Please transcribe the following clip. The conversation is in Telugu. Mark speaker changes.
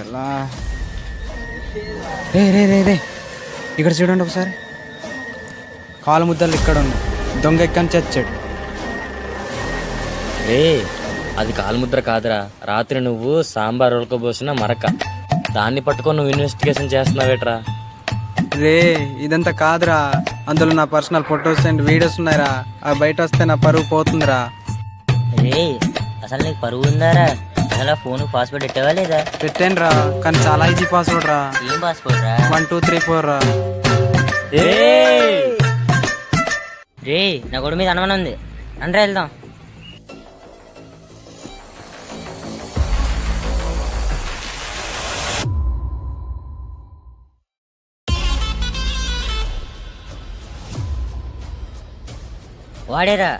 Speaker 1: ఎలా రే రే రే రే ఇక్కడ చూడండి ఒకసారి. కాలు ముద్దలు ఇక్కడ ఉంది. దొంగ ఎక్కని చచ్చాడు.
Speaker 2: రే అది కాలుముద్ర కాదురా, రాత్రి నువ్వు సాంబార్ ఉడకబోసిన మరక, దాన్ని పట్టుకొని నువ్వు ఇన్వెస్టిగేషన్ చేస్తున్నావేట్రా?
Speaker 1: రే ఇదంతా కాదురా, అందులో నా పర్సనల్ ఫొటోస్ అండ్ వీడియోస్ ఉన్నాయిరా. అవి బయట వస్తే నా పరువు పోతుందిరా.
Speaker 3: రే అసలు నీకు పరువు ఉందారా? అసలు ఫోన్ పాస్వర్డ్ పెట్టావా లేదా?
Speaker 1: పెట్టాను రా, కానీ చాలా ఈజీ పాస్వర్డ్ రా.
Speaker 3: ఏం పాస్వర్డ్ రా?
Speaker 1: 1 2 3 4 రా.
Speaker 3: రే నా గొడవ మీద అనుమానం ఉంది, రండి వెళ్దాం. వాడేరా